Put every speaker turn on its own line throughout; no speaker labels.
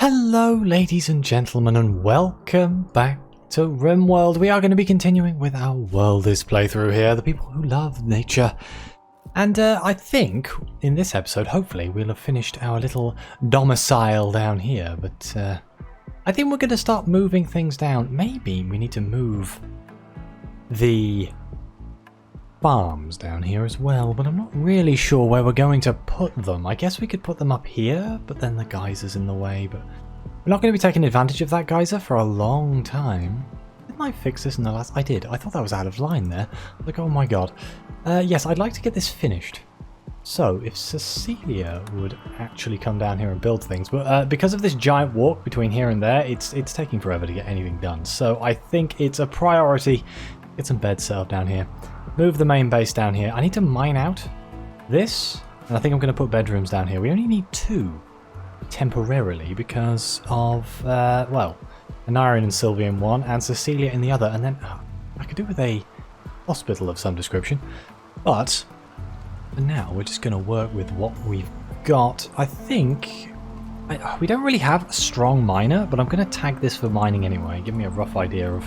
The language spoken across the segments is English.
Hello ladies and gentlemen and welcome back to RimWorld. We are going to be continuing with our worldist playthrough here, the people who love nature. And I think in this episode, hopefully, we'll have finished our little domicile down here. But I think we're going to start moving things down. Maybe we need to move the farms down here as well, but I'm not really sure where we're going to put them. I guess we could put them up here, but then the geyser's in the way. But we're not going to be taking advantage of that geyser for a long time. Didn't I fix this in the last? I did. I thought that was out of line there. Like, oh my god. Yes, I'd like to get this finished. So if Cecilia would actually come down here and build things, but because of this giant walk between here and there, it's taking forever to get anything done. So I think it's a priority. Get some beds set up down here. Move the main base down here. I need to mine out this, and I think I'm going to put bedrooms down here. We only need 2 temporarily because of, well, Aneurin and Sylvia in one, and Cecilia in the other, and then I could do with a hospital of some description. But for now, we're just going to work with what we've got. I think we don't really have a strong miner, but I'm going to tag this for mining anyway. Give me a rough idea of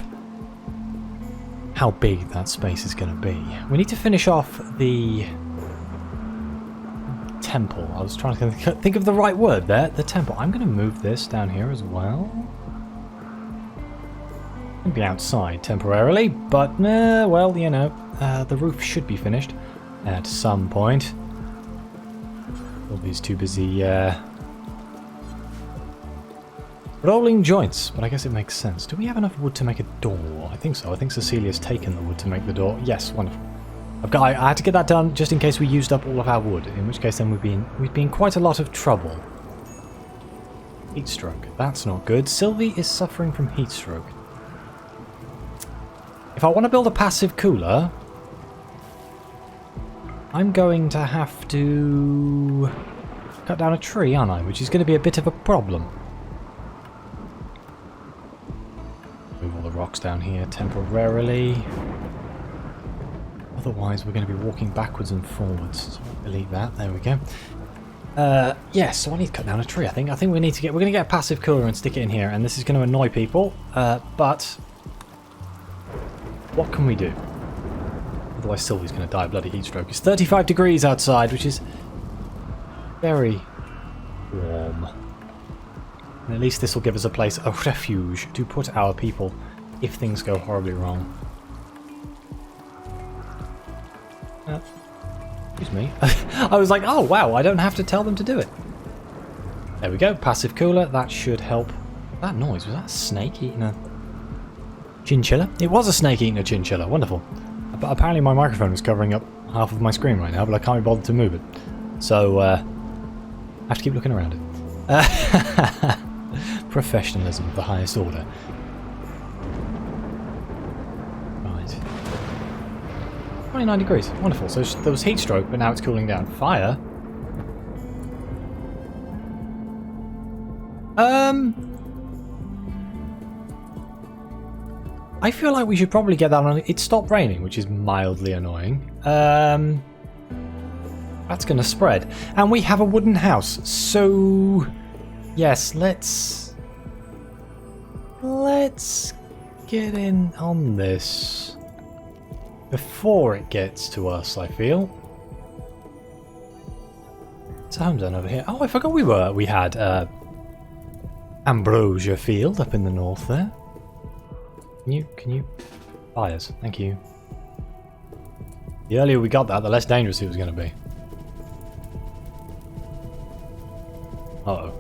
how big that space is going to be. We need to finish off the temple. I was trying to think of the right word there. The temple. I'm going to move this down here as well. It'll be outside temporarily, but well, you know, the roof should be finished at some point. Sylvie's too busy rolling joints, but I guess it makes sense. Do we have enough wood to make a door? I think so. I think Cecilia's taken the wood to make the door. Yes, wonderful. I had to get that done just in case we used up all of our wood, in which case then we'd be in quite a lot of trouble. Heat stroke. That's not good. Sylvie is suffering from heat stroke. If I want to build a passive cooler, I'm going to have to cut down a tree, aren't I? Which is going to be a bit of a problem. Move all the rocks down here temporarily. Otherwise, we're going to be walking backwards and forwards. So delete that. There we go. Yes, so I need to cut down a tree. I think we need to get. We're going to get a passive cooler and stick it in here, and this is going to annoy people. But what can we do? Otherwise, Sylvie's going to die of bloody heat stroke. It's 35 degrees outside, which is very warm. And at least this will give us a place, a refuge, to put our people if things go horribly wrong. Excuse me. I was like, oh wow, I don't have to tell them to do it. There we go, passive cooler. That should help. That noise, was that a snake eating a chinchilla? It was a snake eating a chinchilla, wonderful. But apparently my microphone is covering up half of my screen right now, but I can't be bothered to move it. So, I have to keep looking around it. Professionalism of the highest order. Right. 29 degrees. Wonderful. So there was heat stroke, but now it's cooling down. Fire? I feel like we should probably get that on. It stopped raining, which is mildly annoying. That's going to spread. And we have a wooden house. So yes, let's get in on this before it gets to us, I feel. It's a home zone over here. Oh, I forgot we had Ambrosia Field up in the north there. Can you fires? Thank you. The earlier we got that, the less dangerous it was going to be. Uh-oh.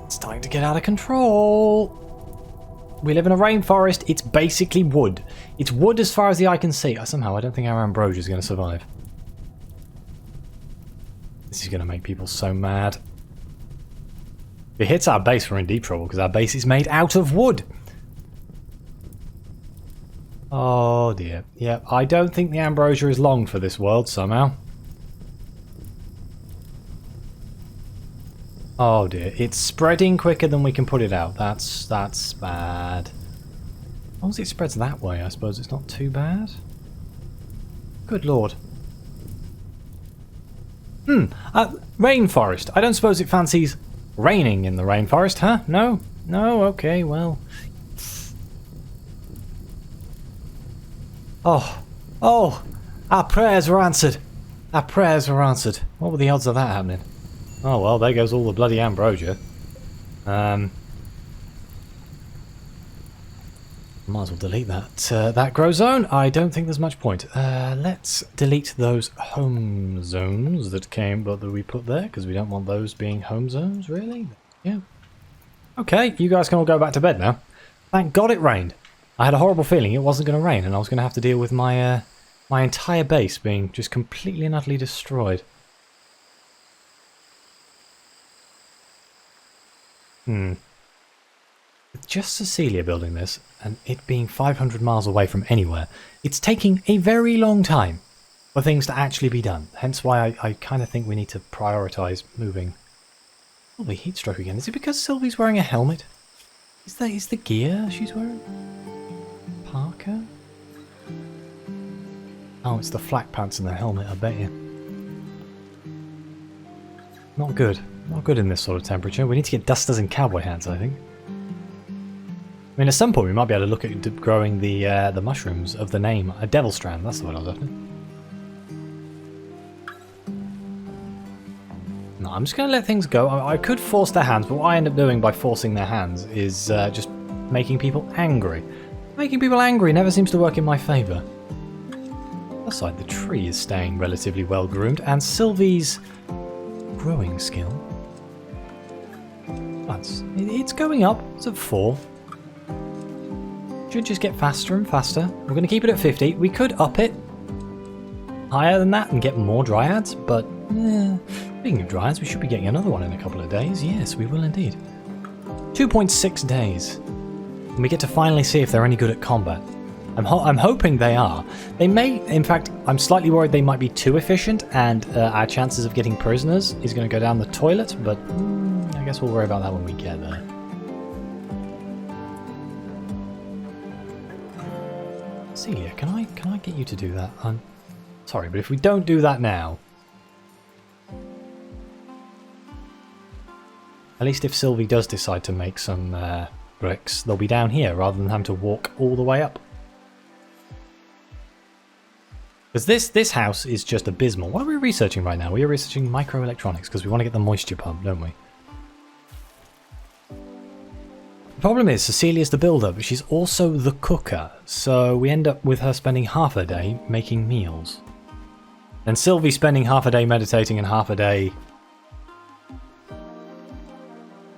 It's starting to get out of control. We live in a rainforest. It's basically wood. It's wood as far as the eye can see. Somehow, I don't think our ambrosia is going to survive. This is going to make people so mad. If it hits our base, we're in deep trouble because our base is made out of wood. Oh dear. Yeah, I don't think the ambrosia is long for this world somehow. Oh dear, it's spreading quicker than we can put it out. That's bad. As long as it spreads that way, I suppose it's not too bad. Good lord. Rainforest. I don't suppose it fancies Raining in the rainforest, huh? No? No? Okay, well. Oh. Oh! Our prayers were answered! Our prayers were answered. What were the odds of that happening? Oh well, there goes all the bloody ambrosia. Might as well delete that grow zone. I don't think there's much point. Let's delete those home zones that we put there, because we don't want those being home zones, really. Yeah. Okay, you guys can all go back to bed now. Thank God it rained. I had a horrible feeling it wasn't going to rain, and I was going to have to deal with my my entire base being just completely and utterly destroyed. With just Cecilia building this, and it being 500 miles away from anywhere, it's taking a very long time for things to actually be done. Hence why I kind of think we need to prioritise moving. Oh, the heat stroke again. Is it because Sylvie's wearing a helmet? Is the gear she's wearing? Parker? Oh, it's the flak pants and the helmet, I bet you. Not good. Not good in this sort of temperature. We need to get dusters and cowboy hats, I think. I mean, at some point we might be able to look at growing the mushrooms of the name. A devil strand, that's the one I was after. No, I'm just going to let things go. I could force their hands, but what I end up doing by forcing their hands is just making people angry. Making people angry never seems to work in my favour. Aside, the tree is staying relatively well groomed, and Sylvie's growing skill. It's going up. It's at 4. Should just get faster and faster. We're going to keep it at 50. We could up it higher than that and get more dryads, but speaking of dryads, we should be getting another one in a couple of days. Yes, we will indeed. 2.6 days. And we get to finally see if they're any good at combat. I'm hoping they are. They may, in fact, I'm slightly worried they might be too efficient, and our chances of getting prisoners is going to go down the toilet, but I guess we'll worry about that when we get there. Celia, can I get you to do that? I'm sorry, but if we don't do that now, at least if Sylvie does decide to make some bricks, they'll be down here rather than having to walk all the way up. Because this house is just abysmal. What are we researching right now? We are researching microelectronics because we want to get the moisture pump, don't we? The problem is Cecilia's the builder, but she's also the cooker, so we end up with her spending half a day making meals. And Sylvie spending half a day meditating and half a day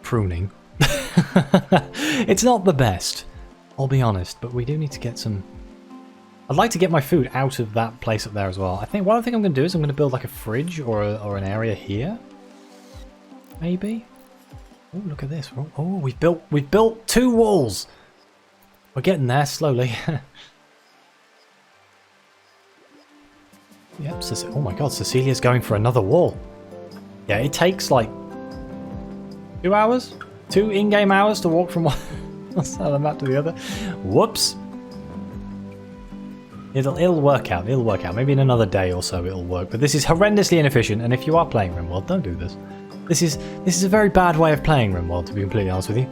pruning. It's not the best, I'll be honest, but we do need to get some... I'd like to get my food out of that place up there as well. What I think I'm going to do is I'm going to build like a fridge or an area here. Maybe? Oh, look at this. Oh, we've built 2 walls. We're getting there slowly. Yep, oh my god, Cecilia's going for another wall. Yeah, it takes like 2 hours? 2 in-game hours to walk from one side of the map to the other. Whoops. It'll work out. It'll work out. Maybe in another day or so it'll work. But this is horrendously inefficient, and if you are playing RimWorld, don't do this. This is a very bad way of playing RimWorld, to be completely honest with you.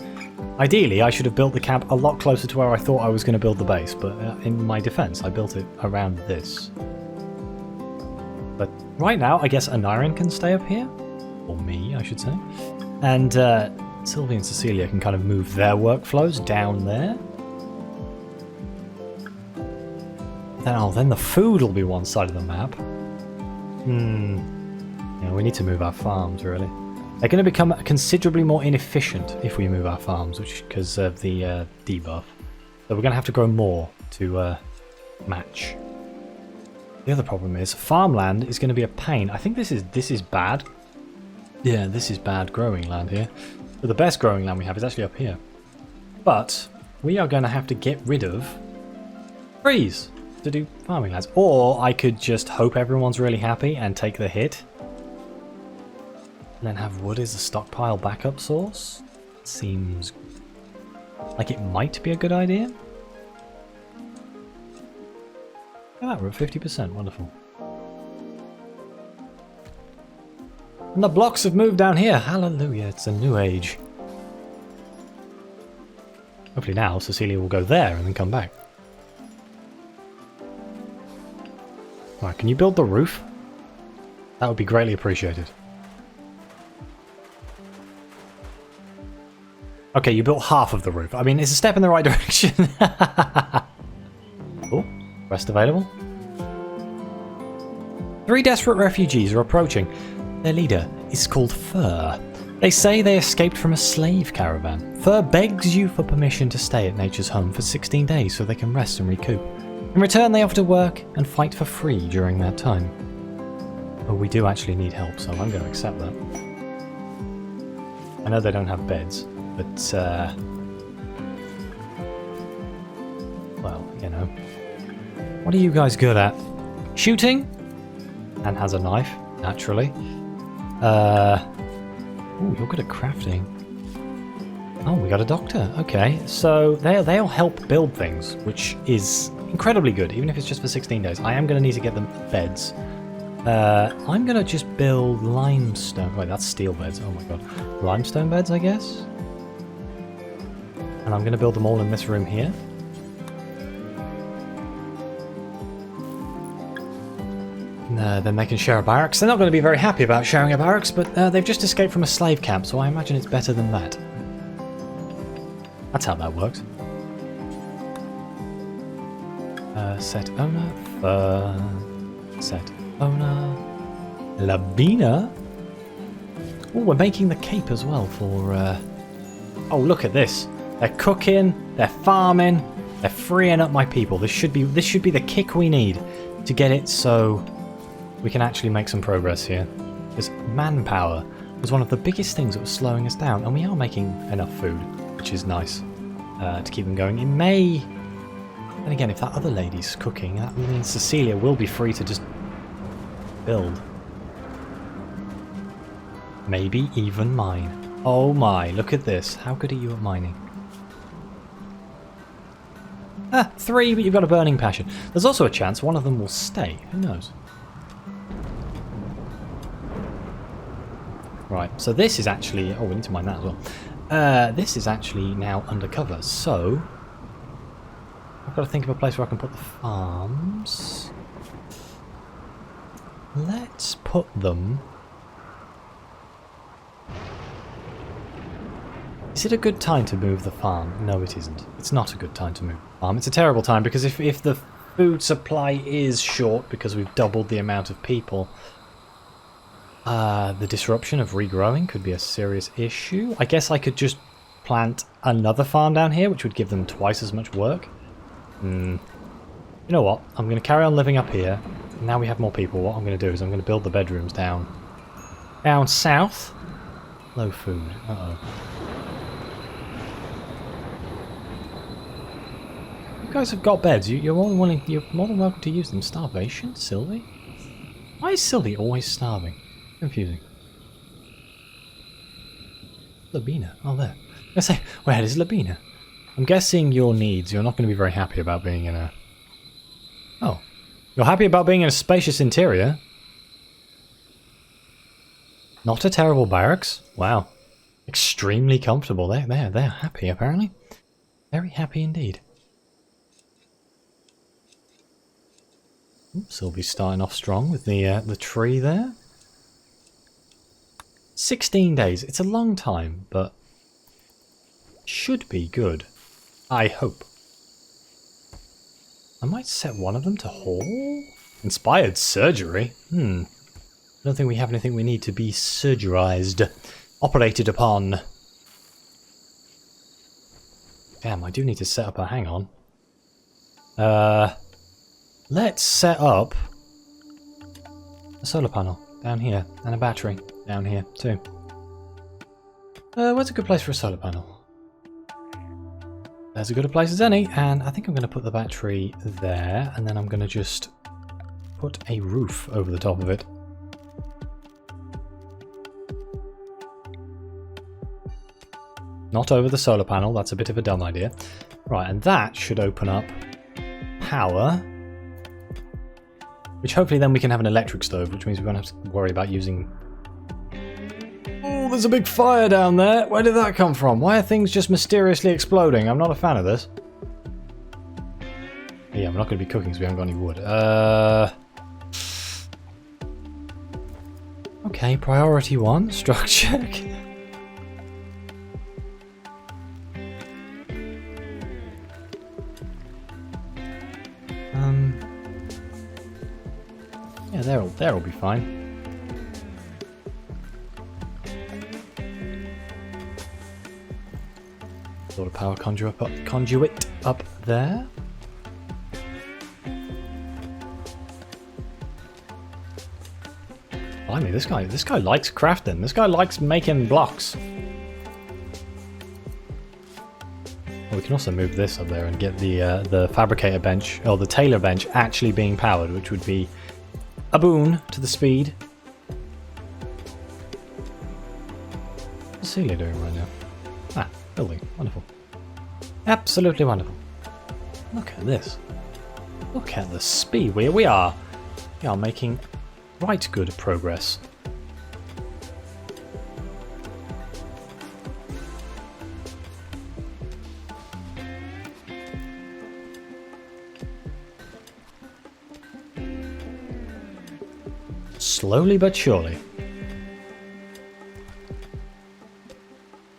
Ideally, I should have built the camp a lot closer to where I thought I was going to build the base, but in my defense, I built it around this. But right now, I guess Aneurin can stay up here. Or me, I should say. And Sylvie and Cecilia can kind of move their workflows down there. Then the food will be one side of the map. Yeah, we need to move our farms, really. They're going to become considerably more inefficient if we move our farms, because of the debuff. So we're going to have to grow more to match. The other problem is farmland is going to be a pain. I think this is bad. Yeah, this is bad growing land here. But the best growing land we have is actually up here. But we are going to have to get rid of trees to do farming lands. Or I could just hope everyone's really happy and take the hit. And then have wood as a stockpile backup source. Seems like it might be a good idea. Look at that, we're at 50%, wonderful. And the blocks have moved down here. Hallelujah, it's a new age. Hopefully now Cecilia will go there and then come back. Alright, can you build the roof? That would be greatly appreciated. Okay, you built half of the roof. I mean, it's a step in the right direction. Oh, rest available. 3 desperate refugees are approaching. Their leader is called Fur. They say they escaped from a slave caravan. Fur begs you for permission to stay at nature's home for 16 days so they can rest and recoup. In return, they offer to work and fight for free during that time. Oh, we do actually need help, so I'm going to accept that. I know they don't have beds, but, well, you know. What are you guys good at? Shooting? And has a knife, naturally. Ooh, you're good at crafting. Oh, we got a doctor. Okay, so they'll help build things, which is incredibly good, even if it's just for 16 days. I am going to need to get them beds. I'm going to just build limestone. Wait, that's steel beds. Oh my god. Limestone beds, I guess? And I'm going to build them all in this room here. Then they can share a barracks. They're not going to be very happy about sharing a barracks, but they've just escaped from a slave camp, so I imagine it's better than that. That's how that works. Set owner, set owner, Labina. Oh, we're making the cape as well for... Oh, look at this. They're cooking, they're farming, they're freeing up my people. This should be the kick we need to get it so we can actually make some progress here. Because manpower was one of the biggest things that was slowing us down, and we are making enough food, which is nice to keep them going. It may... And again, if that other lady's cooking, that means Cecilia will be free to just build. Maybe even mine. Oh my, look at this. How good are you at mining? 3, but you've got a burning passion. There's also a chance one of them will stay. Who knows? Right, so this is actually... Oh, we need to mine that as well. This is actually now undercover, so... I've got to think of a place where I can put the farms. Let's put them... Is it a good time to move the farm? No, it isn't. It's not a good time to move the farm. It's a terrible time, because if the food supply is short because we've doubled the amount of people, the disruption of regrowing could be a serious issue. I guess I could just plant another farm down here, which would give them twice as much work. You know what? I'm going to carry on living up here. Now we have more people. What I'm going to do is I'm going to build the bedrooms down south. Low food. Uh-oh. You guys have got beds. You're more than welcome to use them. Starvation? Sylvie? Why is Sylvie always starving? Confusing. Labina. Oh, there. I say, where is Labina? I'm guessing your needs. You're not going to be very happy about being in a... Oh. You're happy about being in a spacious interior? Not a terrible barracks. Wow. Extremely comfortable. They're happy, apparently. Very happy indeed. Sylvie's starting off strong with the tree there. 16 days. It's a long time, but should be good. I hope. I might set one of them to haul? Inspired surgery? I don't think we have anything we need to be surgerized. Operated upon. Damn, I do need to set up a... Hang on. Let's set up a solar panel down here, and a battery down here too. Where's a good place for a solar panel? There's as good a place as any, and I think I'm going to put the battery there, and then I'm going to just put a roof over the top of it. Not over the solar panel, that's a bit of a dumb idea. Right, and that should open up power, which hopefully then we can have an electric stove, which means we won't have to worry about using there's a big fire down there. Where did that come from? Why are things just mysteriously exploding? I'm not a fan of this. Yeah, I'm not going to be cooking because we haven't got any wood. Okay, priority 1, structure. Yeah, there'll be fine. Sort of power conduit up there. Blimey, this guy likes crafting. This guy likes making blocks. Well, we can also move this up there and get the fabricator bench, or the tailor bench, actually being powered, which would be a boon to the speed. What's Celia doing right now? Ah, building. Wonderful. Absolutely wonderful. Look at this. Look at the speed. We are making right good progress. Slowly but surely.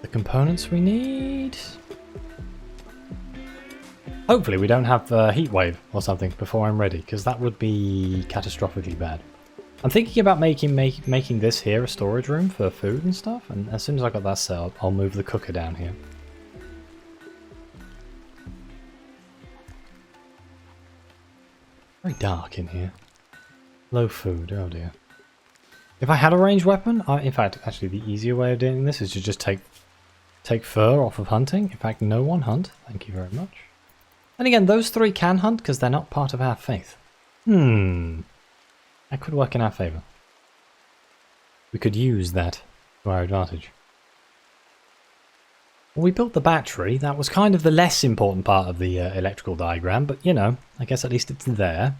The components we need. Hopefully we don't have a heat wave or something before I'm ready, because that would be catastrophically bad. I'm thinking about making this here a storage room for food and stuff, and as soon as I got that set up, I'll move the cooker down here. Very dark in here. Low food, oh dear. If I had a ranged weapon, in fact, actually the easier way of doing this is to just take fur off of hunting. In fact, no one hunt. Thank you very much. And again, those 3 can hunt because they're not part of our faith. That could work in our favour. We could use that to our advantage. Well, we built the battery. That was kind of the less important part of the electrical diagram, but you know, I guess at least it's there.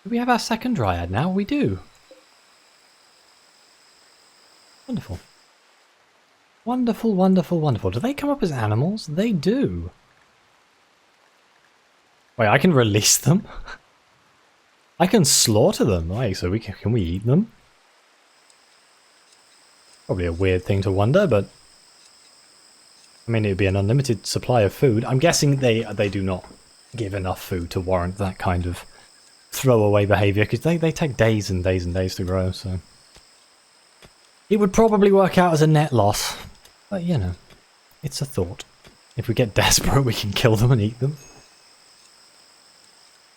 Do we have our second dryad now? We do. Wonderful. Wonderful, wonderful, wonderful. Do they come up as animals? They do. Wait, I can release them? I can slaughter them. Wait, so can we eat them? Probably a weird thing to wonder, but I mean, it'd be an unlimited supply of food. I'm guessing they do not give enough food to warrant that kind of throwaway behavior, because they take days and days and days to grow, so it would probably work out as a net loss. But you know, it's a thought. If we get desperate, we can kill them and eat them.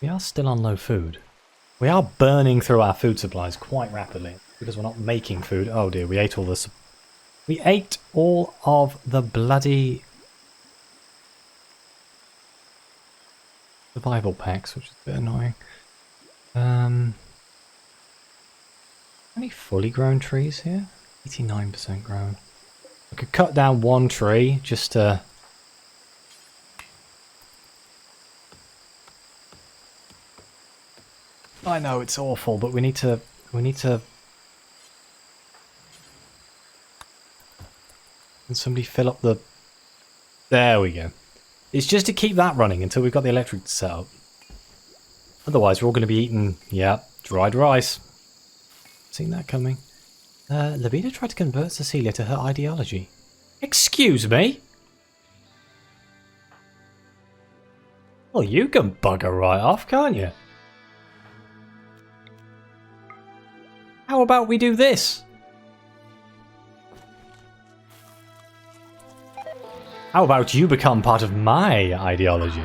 We are still on low food. We are burning through our food supplies quite rapidly because we're not making food. Oh dear, we ate all this. We ate all of the bloody survival packs, which is a bit annoying. Any fully grown trees here? 89% grown. I could cut down one tree just to... I know it's awful, but we need to... Can somebody fill up the... There we go. It's just to keep that running until we've got the electric set up. Otherwise, we're all going to be eating, yeah, dried rice. Seen that coming. Libido tried to convert Cecilia to her ideology. Excuse me? Well, you can bugger right off, can't you? How about we do this? How about you become part of my ideology?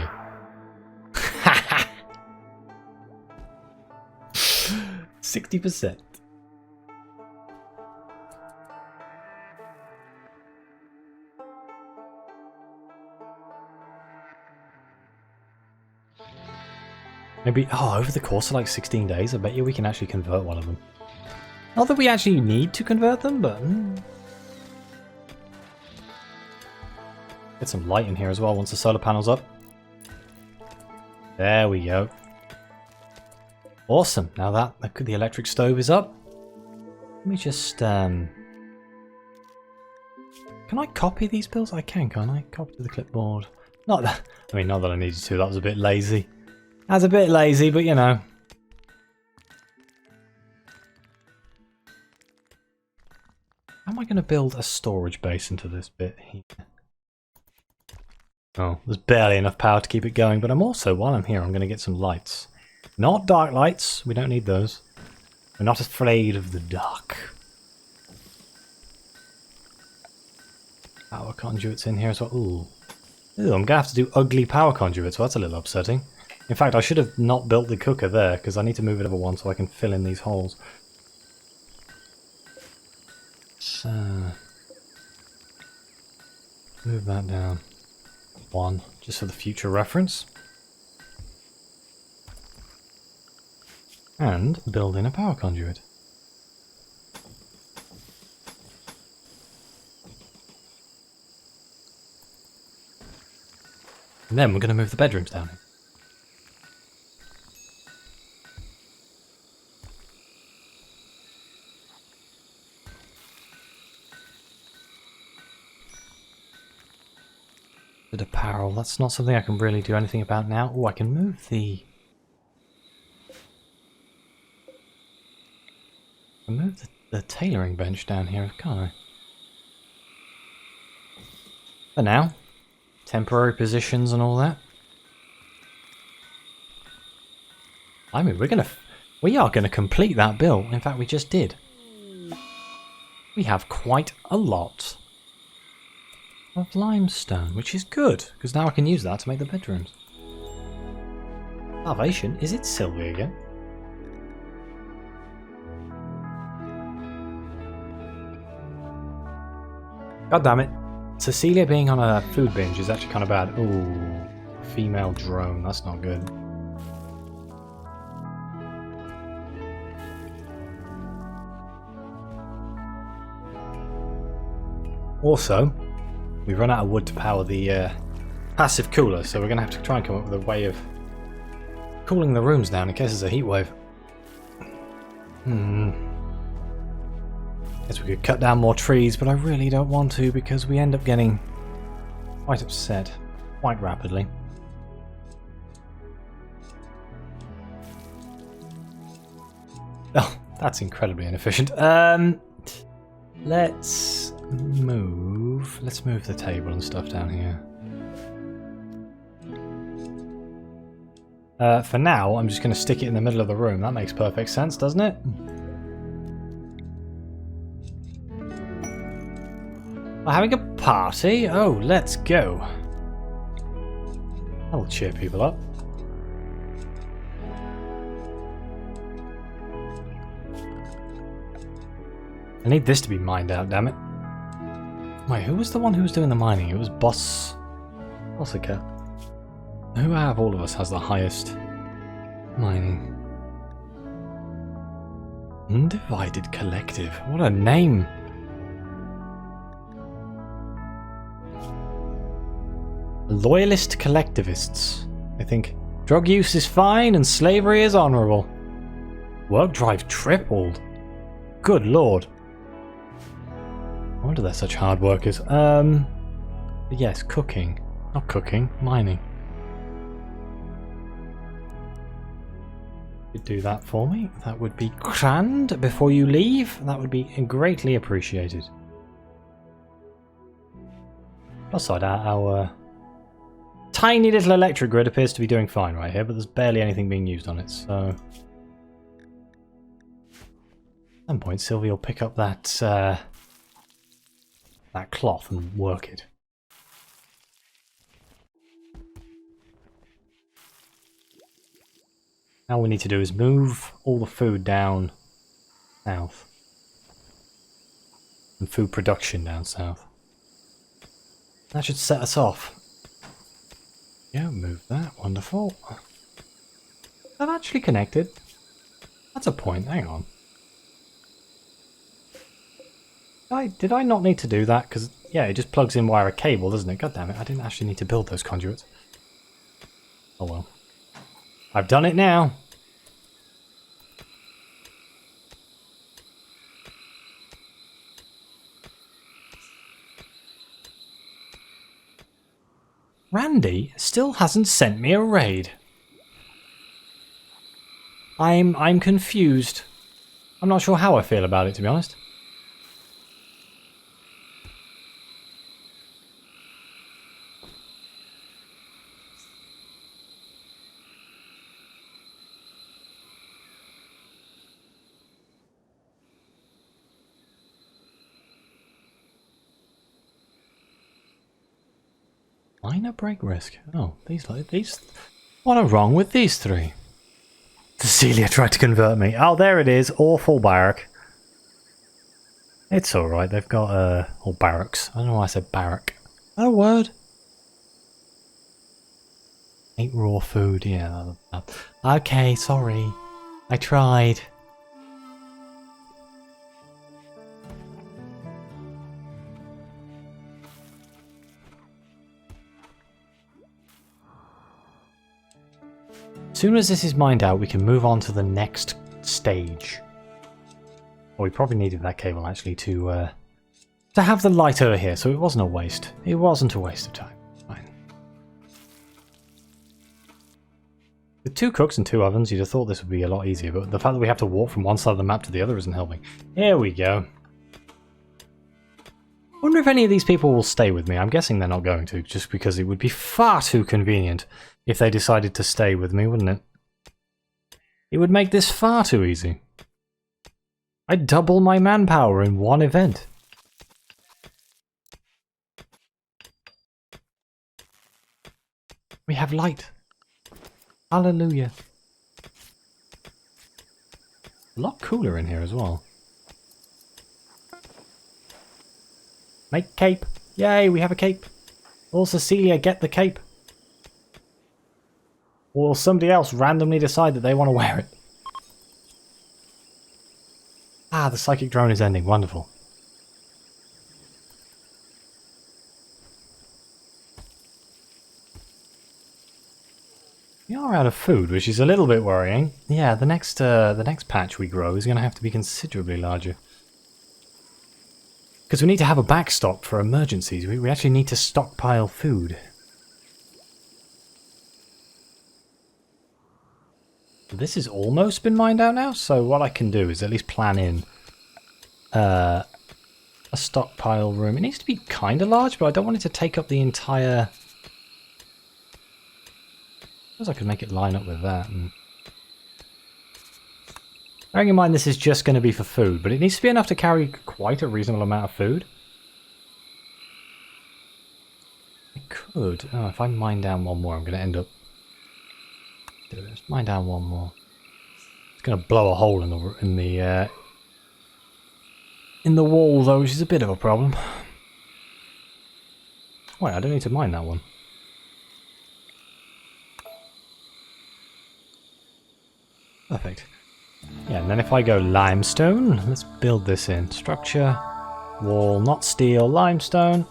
60%. Maybe, over the course of like 16 days, I bet you we can actually convert one of them. Not that we actually need to convert them, but... Get some light in here as well once the solar panel's up. There we go. Awesome. Now that the electric stove is up, me just, can I copy these builds? I can, can't I? Copy to the clipboard. Not that, I mean, not that I needed to, that was a bit lazy. That's a bit lazy, but you know. How am I going to build a storage base into this bit here? Oh, there's barely enough power to keep it going, but I'm also, while I'm here, I'm going to get some lights. Not dark lights, we don't need those. We're not afraid of the dark. Power conduits in here as well. Ooh. Ooh, I'm going to have to do ugly power conduits, so that's a little upsetting. In fact, I should have not built the cooker there, because I need to move it over one so I can fill in these holes. So, move that down. One, just for the future reference. And build in a power conduit. And then we're going to move the bedrooms down. Bit of apparel, that's not something I can really do anything about now. Oh, I can move the... the tailoring bench down here, can't I? For now. Temporary positions and all that. I mean, we are gonna complete that build. In fact, we just did. We have quite a lot of limestone, which is good, because now I can use that to make the bedrooms. Salvation? Is it Sylvie again? God damn it. Cecilia being on a food binge is actually kind of bad. Ooh, female drone, that's not good. Also, we've run out of wood to power the passive cooler, so we're going to have to try and come up with a way of cooling the rooms down in case there's a heat wave. Guess we could cut down more trees, but I really don't want to because we end up getting quite upset quite rapidly. Oh, that's incredibly inefficient. Let's move the table and stuff down here. For now, I'm just going to stick it in the middle of the room. That makes perfect sense, doesn't it? We're having a party? Oh, let's go. That'll cheer people up. I need this to be mined out, damn it. Wait, who was the one who was doing the mining? It was Bossica. Who out of all of us has the highest mining? Undivided Collective. What a name. Loyalist collectivists. I think drug use is fine and slavery is honourable. Work drive tripled. Good lord. I wonder they're such hard workers. Yes, cooking. Not cooking, mining. Could do that for me. That would be grand before you leave. That would be greatly appreciated. Plus side, our tiny little electric grid appears to be doing fine right here, but there's barely anything being used on it, so... At some point, Sylvie will pick up that, that cloth and work it. Now all we need to do is move all the food down south. And food production down south. That should set us off. Yeah, move that. Wonderful. They're actually connected. That's a point. Hang on. Did I not need to do that? Because, yeah, it just plugs in via a cable, doesn't it? God damn it, I didn't actually need to build those conduits. Oh well. I've done it now. Randy still hasn't sent me a raid. I'm confused. I'm not sure how I feel about it, to be honest. Minor break risk. Oh, these. What are wrong with these three? Cecilia tried to convert me. Oh, there it is. Awful barrack. It's alright. They've got, or barracks. I don't know why I said barrack. Is that a word? Ate raw food. Yeah. Okay, sorry. I tried. As soon as this is mined out, we can move on to the next stage. Well, we probably needed that cable actually to have the light over here, so it wasn't a waste. It wasn't a waste of time. Fine. With 2 cooks and 2 ovens, you'd have thought this would be a lot easier, but the fact that we have to walk from one side of the map to the other isn't helping. Here we go. I wonder if any of these people will stay with me. I'm guessing they're not going to, just because it would be far too convenient if they decided to stay with me, wouldn't it? It would make this far too easy. I'd double my manpower in one event. We have light. Hallelujah. A lot cooler in here as well. Make cape. Yay, we have a cape. Or Cecilia, get the cape. Or will somebody else randomly decide that they want to wear it? Ah, the psychic drone is ending. Wonderful. We are out of food, which is a little bit worrying. Yeah, the next patch we grow is going to have to be considerably larger. Because we need to have a backstop for emergencies. We actually need to stockpile food. This has almost been mined out now, so what I can do is at least plan in a stockpile room. It needs to be kind of large, but I don't want it to take up the entire... I suppose I could make it line up with that. And... bearing in mind this is just going to be for food, but it needs to be enough to carry quite a reasonable amount of food. I could... oh, if I mine down one more, I'm going to end up... let's mine down one more. It's going to blow a hole in the wall though, which is a bit of a problem. Wait, I don't need to mine that one. Perfect. Yeah, and then if I go limestone, let's build this in. Structure, wall, not steel, limestone.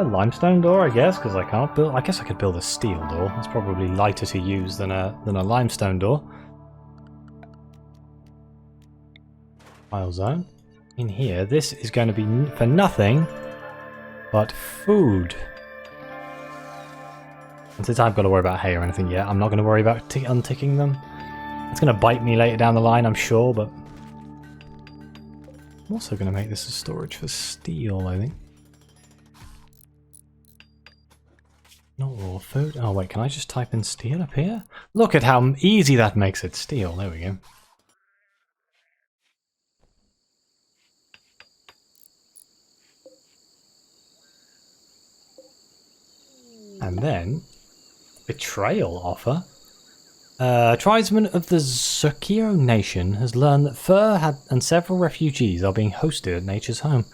Limestone door, I guess, because I can't build... I guess I could build a steel door. It's probably lighter to use than a limestone door. File zone. In here, this is going to be for nothing but food. And since I've got to worry about hay or anything yet, I'm not going to worry about unticking them. It's going to bite me later down the line, I'm sure, but... I'm also going to make this a storage for steel, I think. Not raw food. Oh wait, can I just type in steel up here? Look at how easy that makes it. Steel, there we go. And then, betrayal offer. Tribesman of the Zukio Nation has learned that Fur and several refugees are being hosted at Nature's home.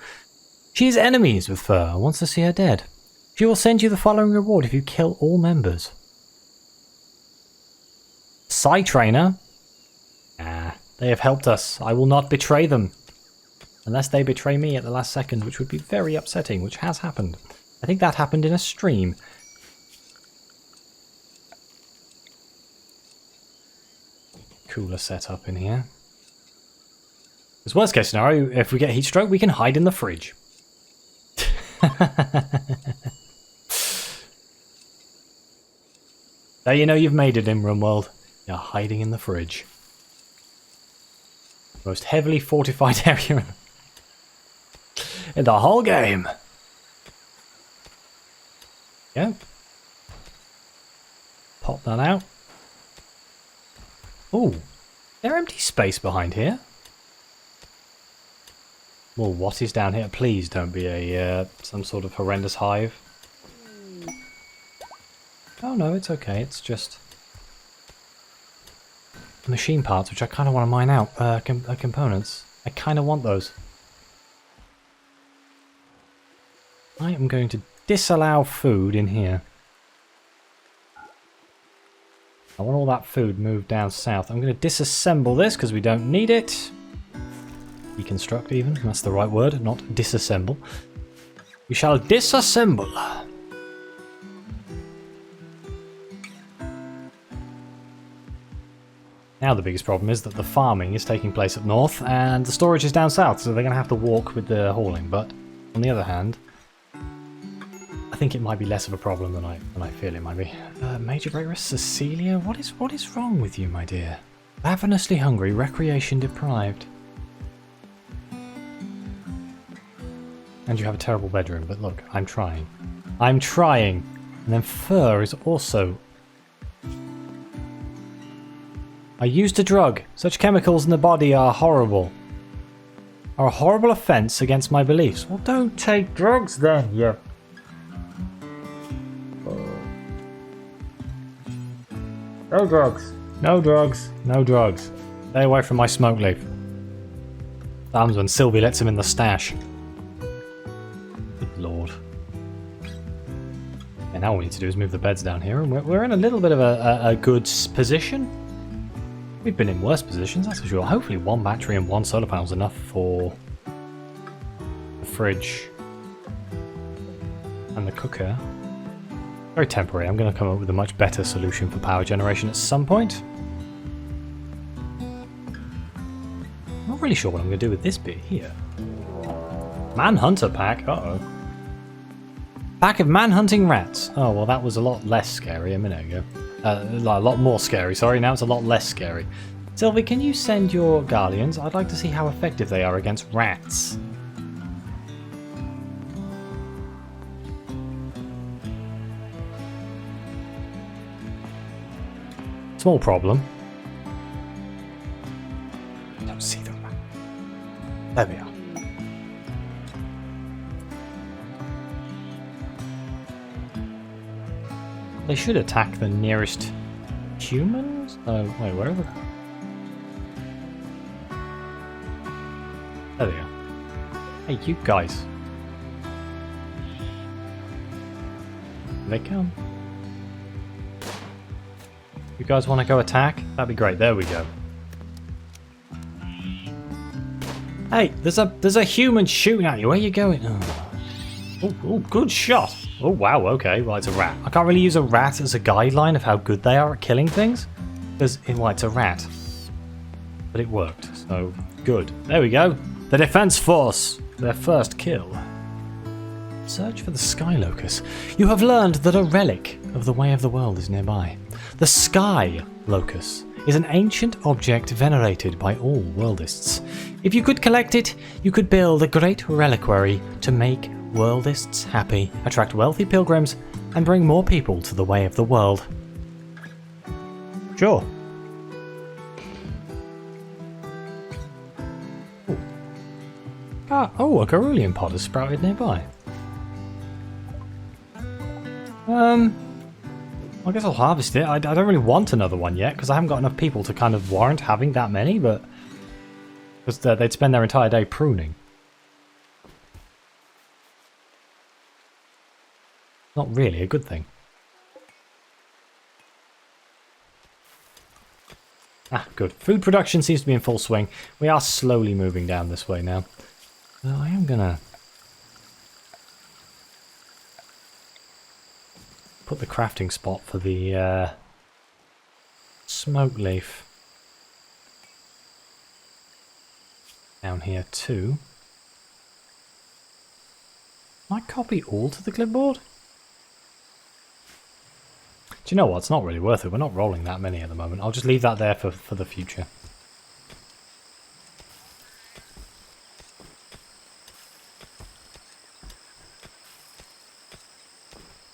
She is enemies with Fur and wants to see her dead. She will send you the following reward if you kill all members. Psy Trainer. Ah, they have helped us. I will not betray them. Unless they betray me at the last second, which would be very upsetting, which has happened. I think that happened in a stream. Cooler setup in here. As worst case scenario, if we get heat stroke, we can hide in the fridge. Now you know you've made it in RimWorld. You're hiding in the fridge. Most heavily fortified area in the whole game. Yeah. Pop that out. Ooh. Is there empty space behind here? Well, what is down here? Please don't be a some sort of horrendous hive. Oh no, it's okay. It's just machine parts, which I kind of want to mine out. Components. I kind of want those. I am going to disallow food in here. I want all that food moved down south. I'm going to disassemble this because we don't need it. Deconstruct even, that's the right word, not disassemble. We shall disassemble. Now the biggest problem is that the farming is taking place up north and the storage is down south, so they're going to have to walk with the hauling. But on the other hand, I think it might be less of a problem than I feel it might be. Major break risk, Cecilia? What is wrong with you, my dear? Ravenously hungry, recreation deprived. And you have a terrible bedroom, but look, I'm trying. I'm trying! And then fur is also... I used a drug. Such chemicals in the body are horrible. Are a horrible offence against my beliefs. Well, don't take drugs then, you... No drugs. No drugs. No drugs. Stay away from my smoke leaf. Times when Sylvie lets him in the stash. Good lord. And now all we need to do is move the beds down here, and we're in a little bit of a good position. We've been in worse positions, that's for sure. Hopefully one battery and one solar panel is enough for the fridge and the cooker. Very temporary. I'm going to come up with a much better solution for power generation at some point. I'm not really sure what I'm going to do with this bit here. Manhunter pack? Uh-oh. Pack of man-hunting rats. Oh, well, that was a lot less scary a minute ago. A lot more scary, sorry. Now it's a lot less scary. Sylvie, can you send your Guardians? I'd like to see how effective they are against rats. Small problem. Don't see them. There we are. They should attack the nearest humans? Oh, wait, where are they? There we go. Hey, you guys. Here they come. You guys want to go attack? That'd be great. There we go. Hey, there's a human shooting at you. Where are you going? Oh, good shot. Oh, wow, okay. Well, it's a rat. I can't really use a rat as a guideline of how good they are at killing things. Because, well, it's a rat. But it worked, so good. There we go. The Defense Force. Their first kill. Search for the Sky Locus. You have learned that a relic of the Way of the World is nearby. The Sky Locus is an ancient object venerated by all worldists. If you could collect it, you could build a great reliquary to make worldists happy, attract wealthy pilgrims, and bring more people to the Way of the World. Sure. Oh, a Cerulean pod has sprouted nearby. I guess I'll harvest it. I don't really want another one yet, because I haven't got enough people to kind of warrant having that many, but... because they'd spend their entire day pruning. Not really a good thing. Ah, good. Food production seems to be in full swing. We are slowly moving down this way now. So I am gonna put the crafting spot for the smoke leaf down here too. Can I copy all to the clipboard? Do you know what? It's not really worth it. We're not rolling that many at the moment. I'll just leave that there for the future.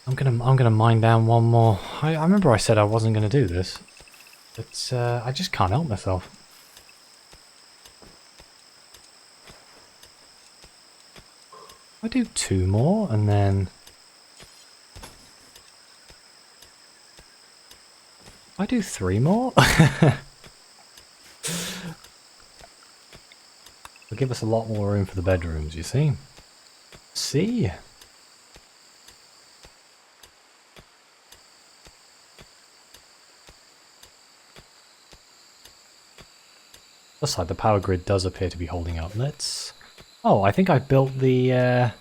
I'm gonna mine down one more. I remember I said I wasn't gonna do this, but I just can't help myself. I do 2 more and then I do 3 more. It'll give us a lot more room for the bedrooms, you see. See? Plus side, the power grid does appear to be holding up. Let's... Oh, I think I built the...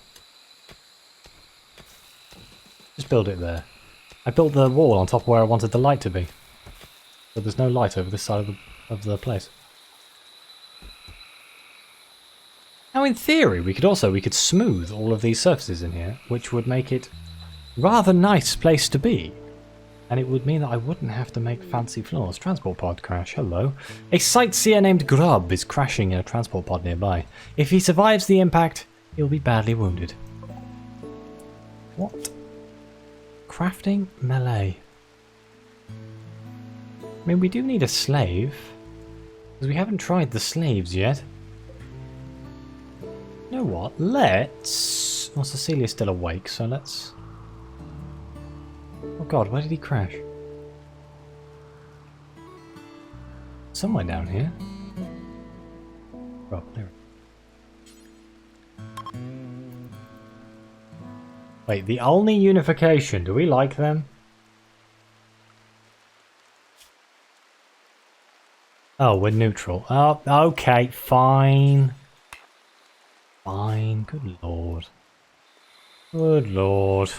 Just build it there. I built the wall on top of where I wanted the light to be. But there's no light over this side of the place. Now in theory, we could smooth all of these surfaces in here, which would make it a rather nice place to be. And it would mean that I wouldn't have to make fancy floors. Transport pod crash, hello. A sightseer named Grub is crashing in a transport pod nearby. If he survives the impact, he'll be badly wounded. What? Crafting melee. I mean, we do need a slave. Because we haven't tried the slaves yet. You know what? Let's... Well, Cecilia's still awake, so let's... Oh god, where did he crash? Somewhere down here. Oh, there. Wait, the only unification. Do we like them? Oh, we're neutral. Oh, okay, fine. Fine. Good lord. Good lord.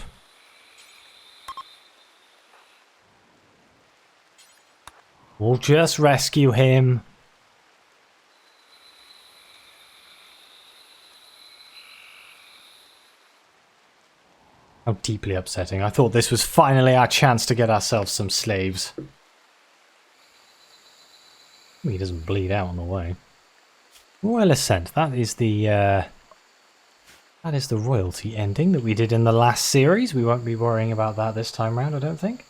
We'll just rescue him. How deeply upsetting. I thought this was finally our chance to get ourselves some slaves. He doesn't bleed out on the way. Royal Ascent. That is the royalty ending that we did in the last series. We won't be worrying about that this time round, I don't think.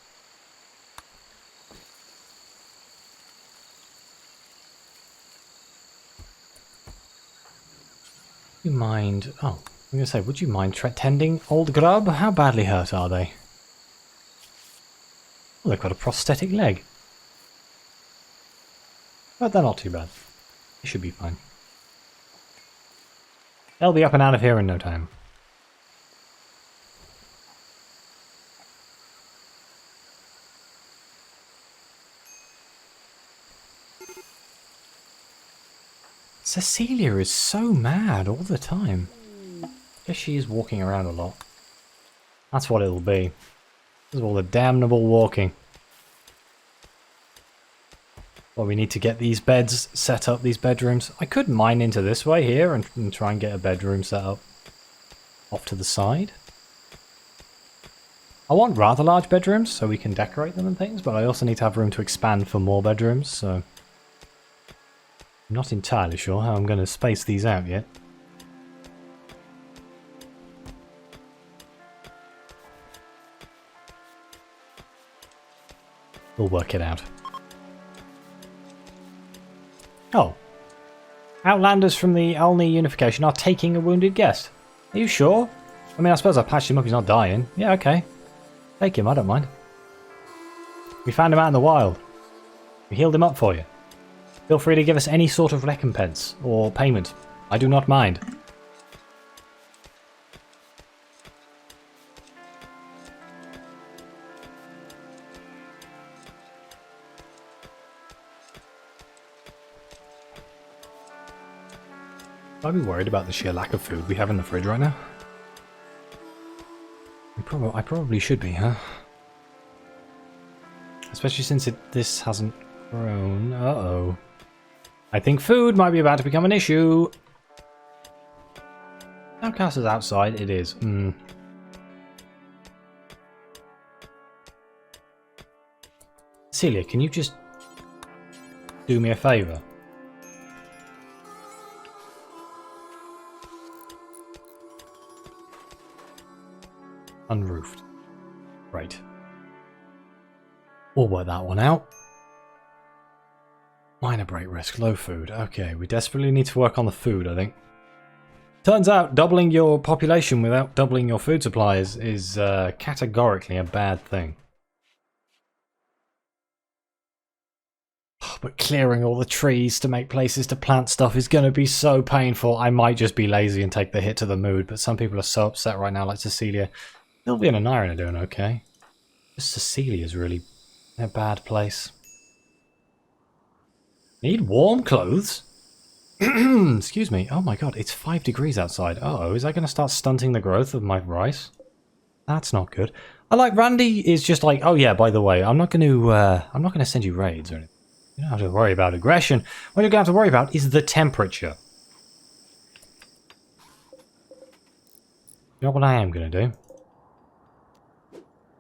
You mind... Oh, I'm going to say, would you mind tending old Grub? How badly hurt are they? Well, they've got a prosthetic leg. But they're not too bad. They should be fine. They'll be up and out of here in no time. Cecilia is so mad all the time. I guess she is walking around a lot. That's what it'll be. This is all the damnable walking. Well, we need to get these beds set up, these bedrooms. I could mine into this way here and try and get a bedroom set up off to the side. I want rather large bedrooms so we can decorate them and things, but I also need to have room to expand for more bedrooms, so... I'm not entirely sure how I'm going to space these out yet. We'll work it out. Oh. Outlanders from the Alni Unification are taking a wounded guest. Are you sure? I mean, I suppose I patched him up, he's not dying. Yeah, okay. Take him, I don't mind. We found him out in the wild. We healed him up for you. Feel free to give us any sort of recompense or payment. I do not mind. I'd be worried about the sheer lack of food we have in the fridge right now. I probably should be, huh? Especially since this hasn't grown. Uh-oh. I think food might be about to become an issue. That counts as outside. It is. Celia, can you just do me a favour? Unroofed. Right. We'll work that one out. Minor break risk, low food. Okay, we desperately need to work on the food, I think. Turns out doubling your population without doubling your food supply is categorically a bad thing. But clearing all the trees to make places to plant stuff is going to be so painful. I might just be lazy and take the hit to the mood, but some people are so upset right now, like Cecilia. Sylvia and Aneurin are doing okay. Just Cecilia's really in a bad place. Need warm clothes? Excuse me. Oh my god, it's 5 degrees outside. Uh-oh, is that going to start stunting the growth of my rice? That's not good. I like Randy is just like, oh yeah, by the way, I'm not going to send you raids or anything. You don't have to worry about aggression. What you're going to have to worry about is the temperature. You know what I am going to do?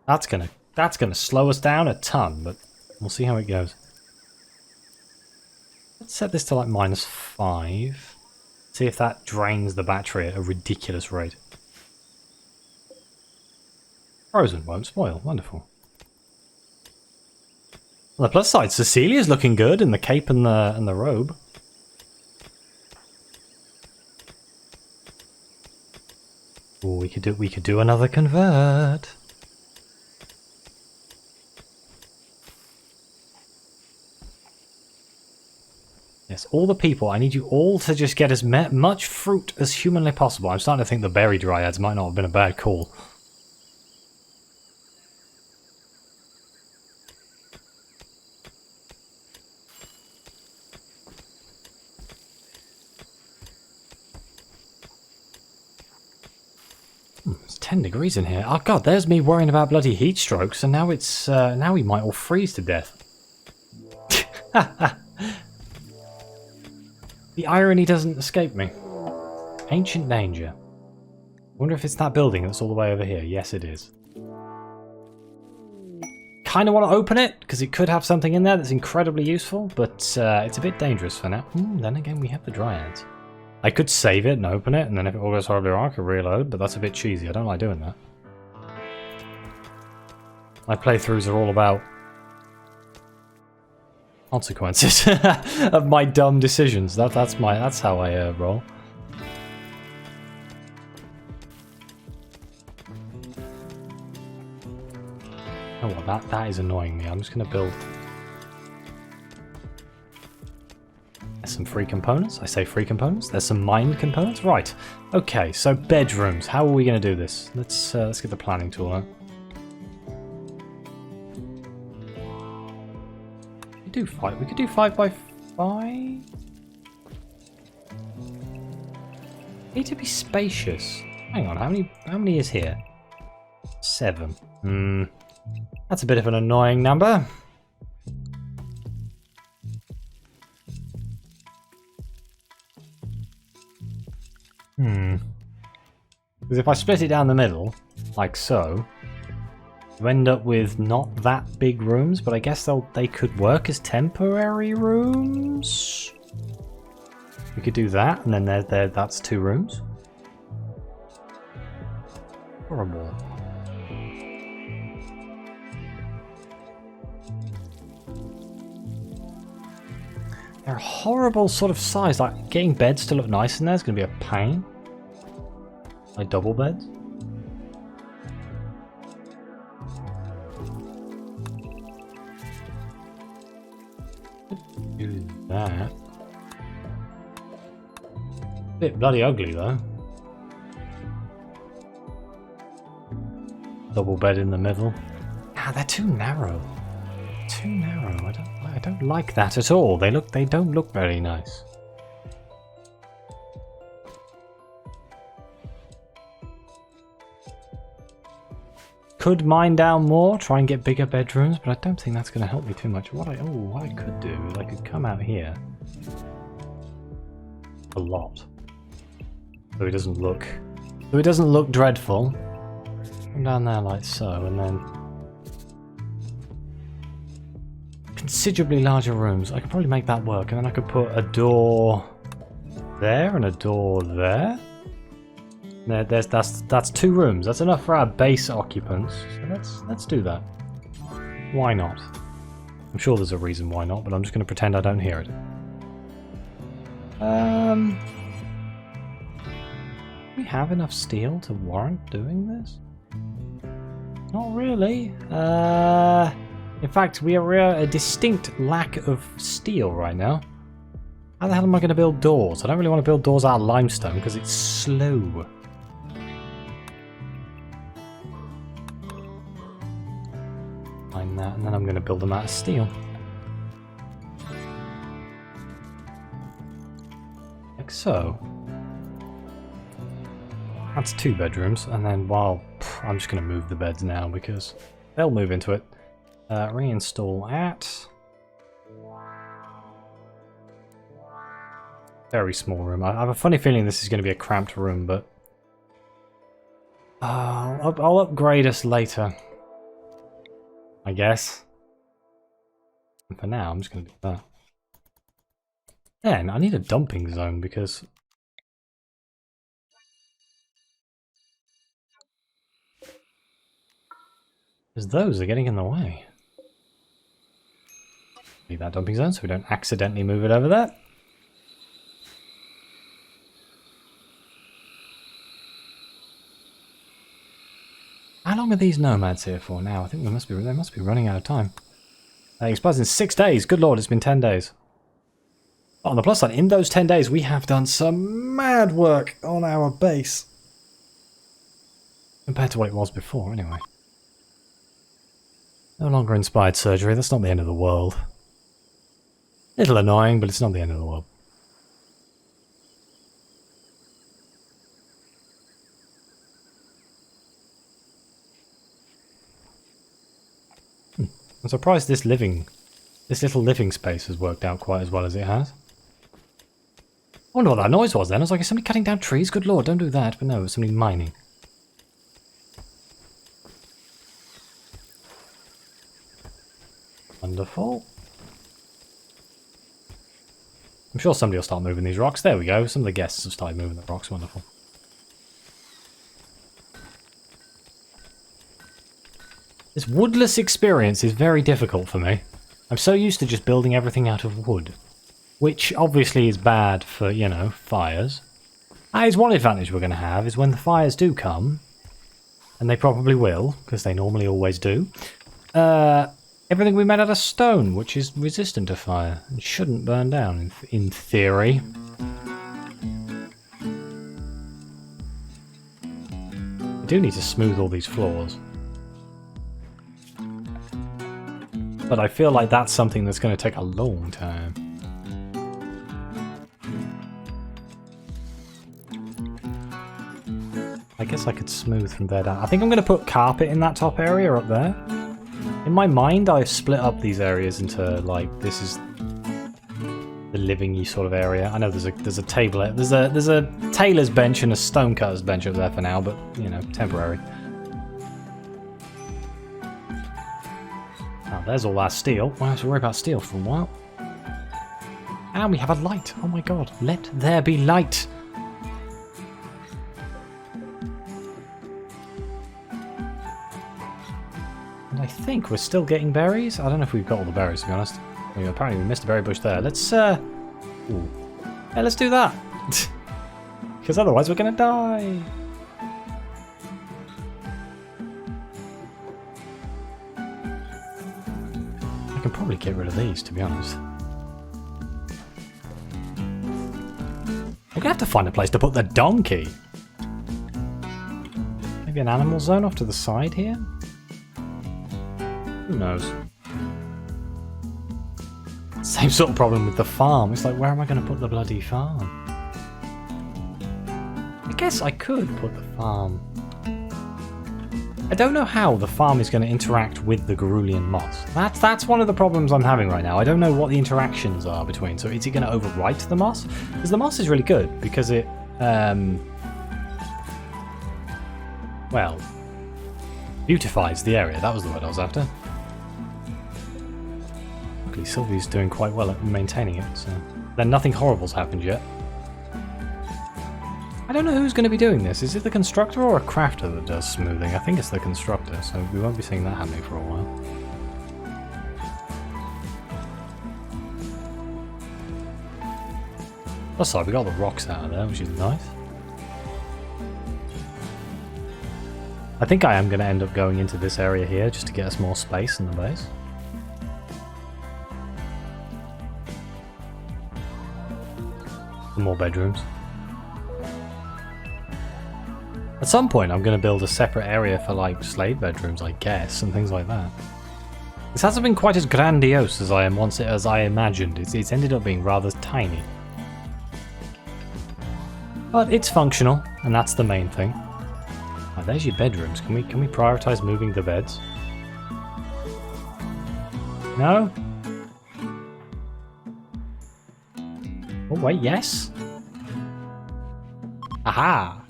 That's gonna slow us down a ton, but we'll see how it goes. Let's set this to like -5. See if that drains the battery at a ridiculous rate. Frozen won't spoil. Wonderful. On the plus side, Cecilia's looking good in the cape and the robe. Ooh, we could do another convert. Yes, all the people. I need you all to just get as much fruit as humanly possible. I'm starting to think the berry dryads might not have been a bad call. It's 10 degrees in here. Oh god, there's me worrying about bloody heat strokes, and now it's now we might all freeze to death. The irony doesn't escape me. Ancient danger. Wonder if it's that building that's all the way over here. Yes, it is. Kind of want to open it, because it could have something in there that's incredibly useful, but it's a bit dangerous for now. Then again, we have the dryads. I could save it and open it, and then if it all goes horribly wrong, I could reload, but that's a bit cheesy. I don't like doing that. My playthroughs are all about consequences of my dumb decisions. That's how I roll. Oh well, that is annoying me. I'm just gonna build. There's some free components. I say free components. There's some mined components. Right. Okay. So bedrooms. How are we gonna do this? Let's get the planning tool out. We could do 5 by 5. Need to be spacious. Hang on, how many is here? 7. That's a bit of an annoying number. Because if I split it down the middle, like so, you end up with not that big rooms, but I guess they could work as temporary rooms. We could do that, and then that's 2 rooms. Horrible. They're a horrible sort of size. Like getting beds to look nice in there is going to be a pain. Like double beds. Do that. Bit bloody ugly though. Double bed in the middle. Ah, they're too narrow. Too narrow. I don't like that at all. They don't look very nice. Could mine down more, try and get bigger bedrooms, but I don't think that's going to help me too much. What I could do is I could come out here a lot, so it doesn't look So it doesn't look dreadful. Come down there like so, and then considerably larger rooms. I could probably make that work, and then I could put a door there and a door there. That's 2 rooms. That's enough for our base occupants. So let's do that. Why not? I'm sure there's a reason why not, but I'm just going to pretend I don't hear it. We have enough steel to warrant doing this? Not really. In fact, we are a distinct lack of steel right now. How the hell am I going to build doors? I don't really want to build doors out of limestone because it's slow. Find that, and then I'm going to build them out of steel. Like so. That's 2 bedrooms, and then I'm just going to move the beds now because they'll move into it. Reinstall at. Very small room. I have a funny feeling this is going to be a cramped room, but I'll upgrade us later, I guess. And for now, I'm just going to do that. Then I need a dumping zone because those are getting in the way. Leave that dumping zone so we don't accidentally move it over there. How long are these nomads here for now? I think they must be running out of time. It expires in 6 days. Good lord, it's been 10 days. On the plus side, in those 10 days, we have done some mad work on our base. Compared to what it was before, anyway. No longer inspired surgery, that's not the end of the world. Little annoying, but it's not the end of the world. I'm surprised this little living space has worked out quite as well as it has. I wonder what that noise was then. I was like, is somebody cutting down trees? Good lord, don't do that. But no, it was somebody mining. Wonderful. I'm sure somebody will start moving these rocks. There we go. Some of the guests have started moving the rocks. Wonderful. This woodless experience is very difficult for me. I'm so used to just building everything out of wood. Which obviously is bad for, you know, fires. That is one advantage we're going to have, is when the fires do come, and they probably will, because they normally always do, everything we made out of stone, which is resistant to fire, and shouldn't burn down, in theory. I do need to smooth all these floors. But I feel like that's something that's going to take a long time. I guess I could smooth from there down. I think I'm going to put carpet in that top area up there. In my mind, I've split up these areas into, like, this is the living-y sort of area. I know there's a table, there's a tailor's bench and a stonecutter's bench up there for now, but, you know, temporary. Oh, there's all our steel. Won't have to worry about steel for a while. And we have a light. Oh my god. Let there be light. And I think we're still getting berries. I don't know if we've got all the berries, to be honest. Apparently we missed a berry bush there. Let's, ooh. Yeah, let's do that. Because otherwise we're going to die. I can probably get rid of these, to be honest. We're going to have to find a place to put the donkey. Maybe an animal zone off to the side here? Who knows? Same sort of problem with the farm. It's like, where am I going to put the bloody farm? I guess I could put the farm. I don't know how the farm is going to interact with the Cerulean moss. That's one of the problems I'm having right now. I don't know what the interactions are between. So is it going to overwrite the moss? Because the moss is really good because it well, beautifies the area. That was the word I was after. Luckily, Sylvie's doing quite well at maintaining it, so then nothing horrible's happened yet. I don't know who's going to be doing this. Is it the constructor or a crafter that does smoothing? I think it's the constructor, so we won't be seeing that happening for a while. Plus, we got the rocks out of there, which is nice. I think I am going to end up going into this area here just to get us more space in the base. Some more bedrooms. At some point I'm going to build a separate area for like slave bedrooms, I guess, and things like that. This hasn't been quite as grandiose as I imagined. It's ended up being rather tiny. But it's functional, and that's the main thing. Oh, there's your bedrooms. Can we prioritize moving the beds? No? Oh wait, yes? Aha!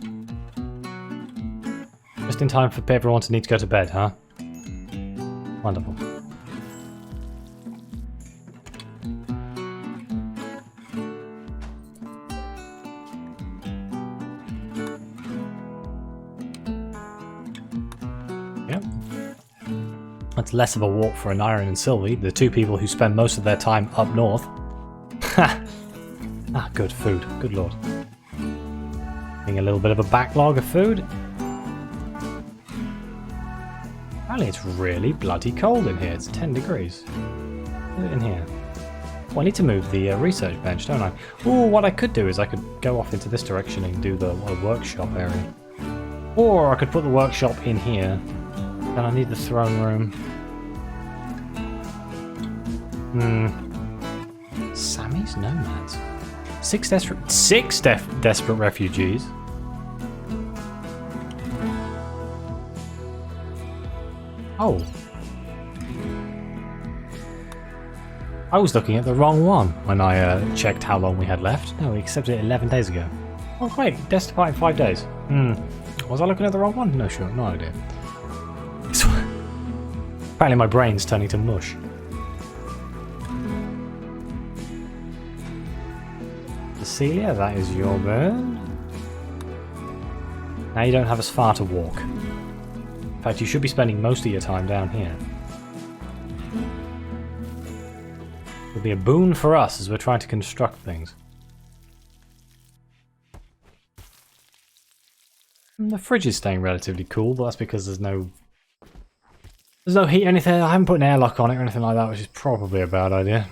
Just in time for everyone to need to go to bed, huh? Wonderful. Yep. That's less of a walk for Aneurin and Sylvie, the two people who spend most of their time up north. Ha! Ah, good food. Good lord. Getting a little bit of a backlog of food. Apparently it's really bloody cold in here. It's 10 degrees. Look in here. Well, I need to move the research bench, don't I? Oh, what I could do is I could go off into this direction and do the workshop area. Or I could put the workshop in here. Then I need the throne room. Sammy's Nomads. Six desperate refugees. Oh. I was looking at the wrong one when I checked how long we had left. No, we accepted it 11 days ago. Oh great, Destiny 5 days. Was I looking at the wrong one? No, sure, no idea. Apparently my brain's turning to mush. Cecilia, that is your bird. Now you don't have as far to walk. In fact, you should be spending most of your time down here. It'll be a boon for us as we're trying to construct things. And the fridge is staying relatively cool, but that's because there's no heat or anything. I haven't put an airlock on it or anything like that, which is probably a bad idea.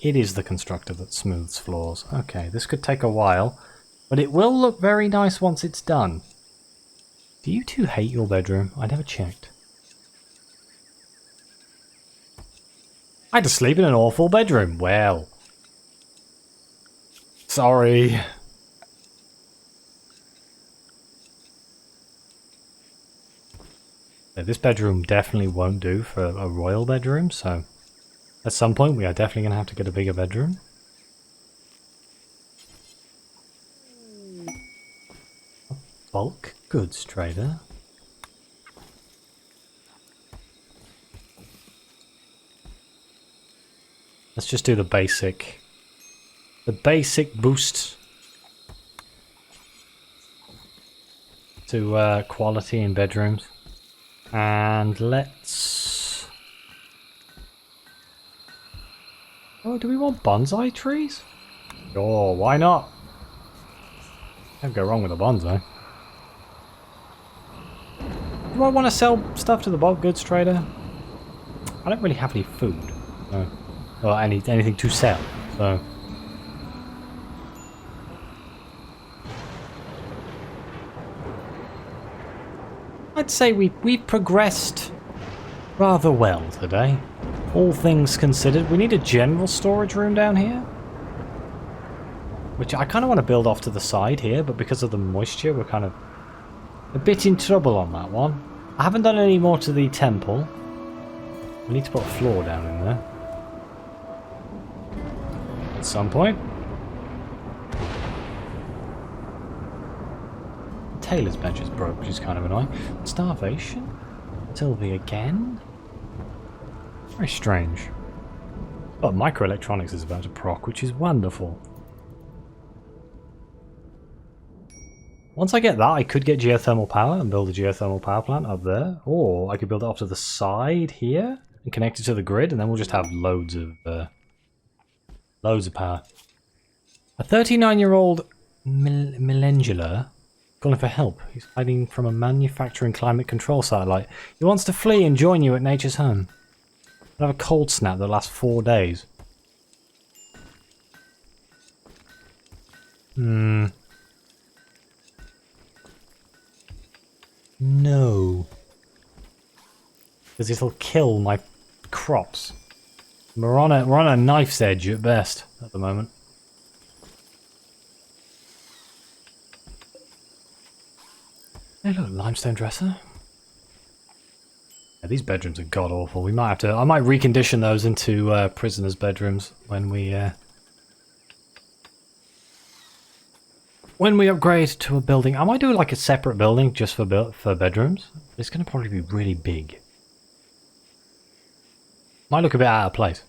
It is the constructor that smooths floors. Okay, this could take a while, but it will look very nice once it's done. Do you two hate your bedroom? I never checked. I had to sleep in an awful bedroom. Well. Sorry. Yeah, this bedroom definitely won't do for a royal bedroom, so at some point we are definitely going to have to get a bigger bedroom. Bulk goods trader. Let's just do the basic boost to quality in bedrooms. And let's... Oh, do we want bonsai trees? Sure, why not? Can't go wrong with a bonsai. Do I want to sell stuff to the bulk goods trader? I don't really have any food. So, or anything to sell, so... I'd say we've progressed rather well today. All things considered. We need a general storage room down here. Which I kind of want to build off to the side here, but because of the moisture we're kind of a bit in trouble on that one. I haven't done any more to the temple. We need to put a floor down in there. at some point. The tailor's bench is broke, which is kind of annoying. Starvation? Sylvie again? Very strange. But microelectronics is about to proc, which is wonderful. Once I get that, I could get geothermal power and build a geothermal power plant up there. Or I could build it off to the side here and connect it to the grid, and then we'll just have loads of power. A 39-year-old Millengular calling for help. He's hiding from a manufacturing climate control satellite. He wants to flee and join you at nature's home. He'll have a cold snap that lasts 4 days. No. Because it'll kill my crops. We're on a knife's edge at best at the moment. Hey look, limestone dresser. Yeah, these bedrooms are god awful. We might have to. I might recondition those into prisoners' bedrooms when we upgrade to a building. I might do like a separate building just for bedrooms. It's going to probably be really big. Might look a bit out of place.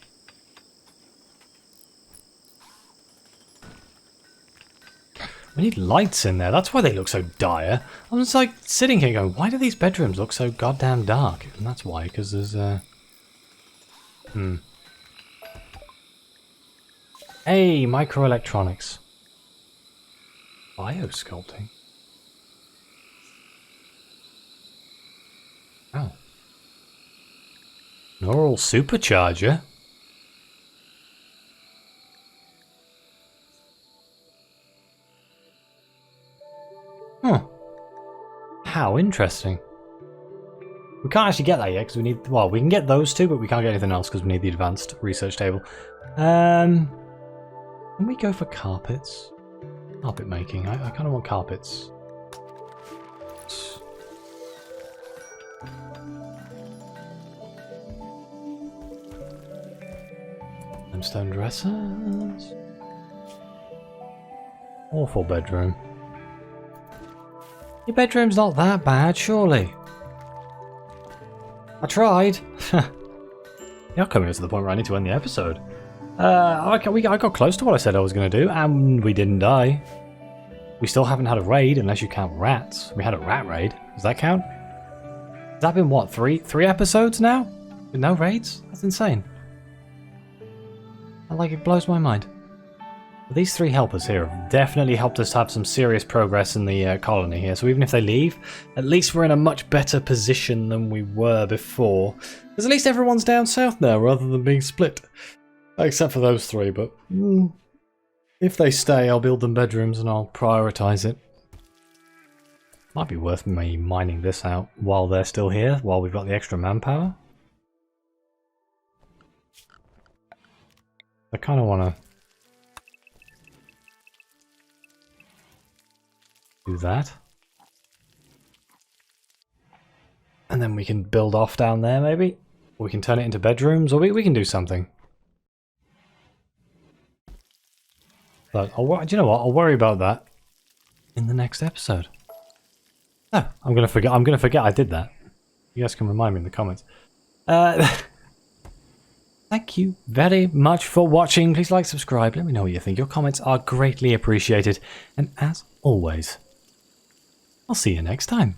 We need lights in there. That's why they look so dire. I'm just like sitting here going, why do these bedrooms look so goddamn dark? And that's why, because there's Hey, microelectronics. Biosculpting. Oh. Neural supercharger? Huh. How interesting. We can't actually get that yet because we need... Well, we can get those two, but we can't get anything else because we need the advanced research table. Can we go for carpets? Carpet making. I kind of want carpets. Limestone dressers. Awful bedroom. Your bedroom's not that bad, surely. I tried. You're coming to the point where I need to end the episode. I got close to what I said I was going to do, and we didn't die. We still haven't had a raid, unless you count rats. We had a rat raid. Does that count? Has that been, what, three episodes now? With no raids? That's insane. It blows my mind. But these 3 helpers here have definitely helped us have some serious progress in the colony here. So even if they leave, at least we're in a much better position than we were before. Because at least everyone's down south now, rather than being split. Except for those 3, but... if they stay, I'll build them bedrooms and I'll prioritise it. Might be worth me mining this out while they're still here, while we've got the extra manpower. I kind of want to do that. And then we can build off down there, maybe? Or we can turn it into bedrooms, or we can do something. But do you know what? I'll worry about that in the next episode. Oh, I'm gonna forget I did that. You guys can remind me in the comments. Thank you very much for watching. Please like, subscribe, let me know what you think. Your comments are greatly appreciated. And as always, I'll see you next time.